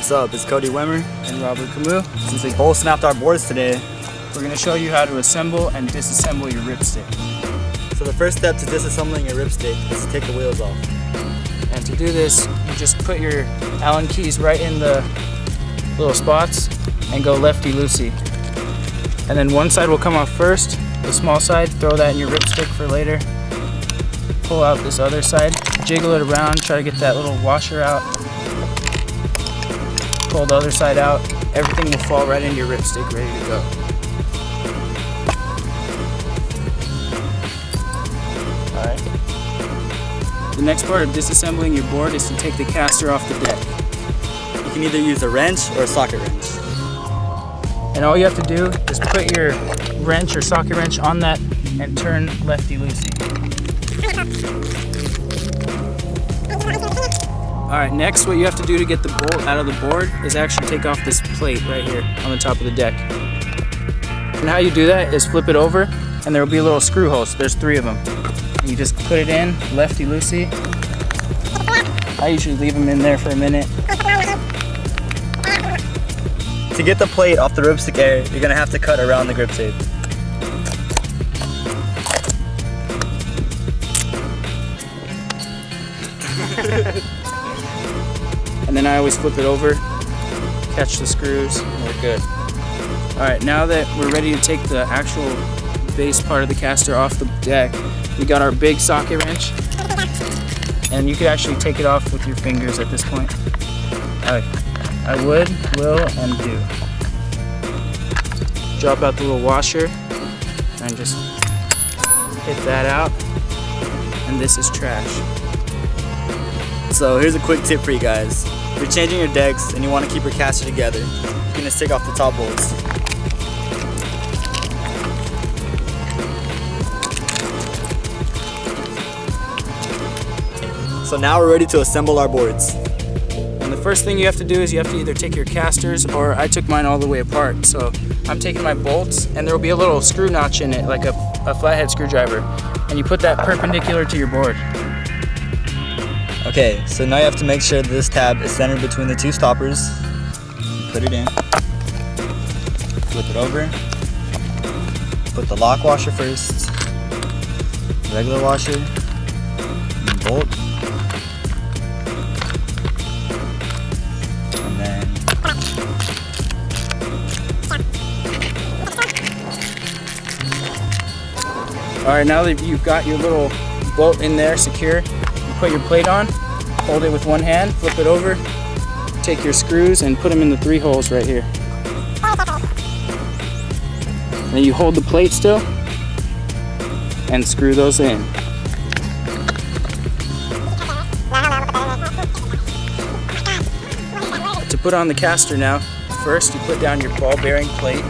What's up? It's Cody Wimmer and Robert Camus. Since we both snapped our boards today, we're going to show you how to assemble and disassemble your ripstick. So the first step to disassembling your ripstick is to take the wheels off. And to do this, you just put your Allen keys right in the little spots and go lefty-loosey. And then one side will come off first, the small side, throw that in your ripstick for later. Pull out this other side, jiggle it around, try to get that little washer out. Pull the other side out, everything will fall right into your ripstick, ready to go. Alright. The next part of disassembling your board is to take the caster off the deck. You can either use a wrench or a socket wrench. And all you have to do is put your wrench or socket wrench on that and turn lefty-loosey. Alright, next what you have to do to get the bolt out of the board is actually take off this plate right here on the top of the deck. And how you do that is flip it over and there will be little screw holes. There's 3 of them. And you just put it in lefty-loosey. I usually leave them in there for a minute. To get the plate off the ripstick area, you're going to have to cut around the grip tape. And then I always flip it over, catch the screws, and we're good. Alright, now that we're ready to take the actual base part of the caster off the deck, we got our big socket wrench. And you could actually take it off with your fingers at this point. Alright, I would, will, and do. Drop out the little washer, and just hit that out, and this is trash. So here's a quick tip for you guys. If you're changing your decks and you want to keep your caster together, you can just take off the top bolts. So now we're ready to assemble our boards. And the first thing you have to do is you have to either take your casters, or I took mine all the way apart. So I'm taking my bolts, and there will be a little screw notch in it, like a flathead screwdriver. And you put that perpendicular to your board. Okay, so now you have to make sure that this tab is centered between the 2 stoppers. Put it in. Flip it over. Put the lock washer first. Regular washer. And bolt. And then Alright, now that you've got your little bolt in there secure, put your plate on, hold it with one hand, flip it over, take your screws and put them in the 3 holes right here. Then you hold the plate still and screw those in. To put on the caster now, first you put down your ball bearing plate,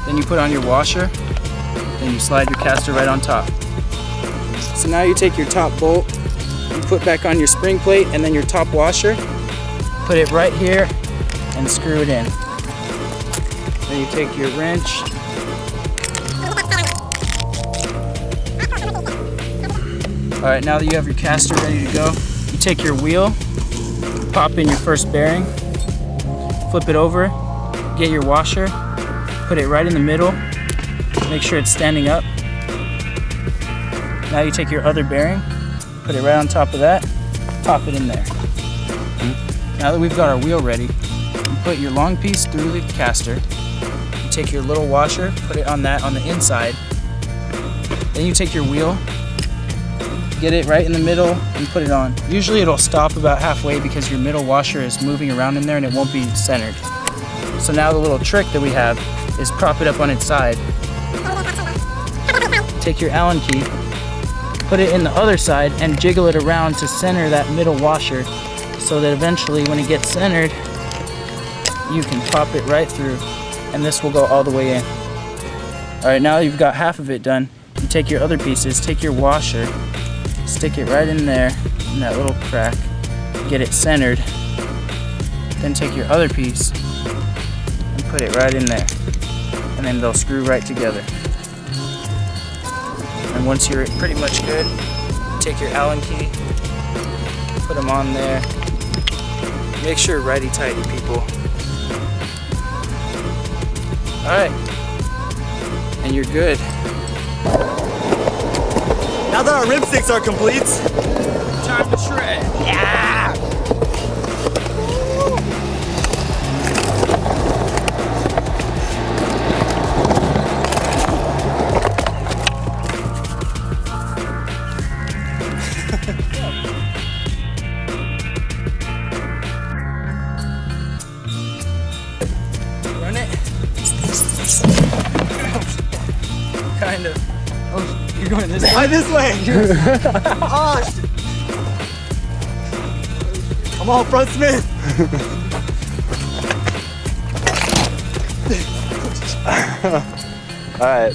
then you put on your washer, then you slide your caster right on top. So now you take your top bolt, you put back on your spring plate and then your top washer, put it right here and screw it in. Then you take your wrench, alright, now that you have your caster ready to go, you take your wheel, pop in your first bearing, flip it over, get your washer, put it right in the middle, make sure it's standing up. Now you take your other bearing, put it right on top of that, pop it in there. Now that we've got our wheel ready, you put your long piece through the caster, you take your little washer, put it on that on the inside, then you take your wheel, get it right in the middle and put it on. Usually it'll stop about halfway because your middle washer is moving around in there and it won't be centered. So now the little trick that we have is prop it up on its side. Take your Allen key, put it in the other side and jiggle it around to center that middle washer so that eventually when it gets centered, you can pop it right through and this will go all the way in. Alright, now you've got half of it done. You take your other pieces, take your washer, stick it right in there in that little crack, get it centered, then take your other piece and put it right in there and then they'll screw right together. And once you're pretty much good, take your Allen key, put them on there, Make sure righty-tighty, people. Alright. And you're good. Now that our ripsticks are complete, Time to shred. yeah! Run it. Kind of. Oh, you're going this way. Why this way? Oh, shit. Come on, front Smith. All right.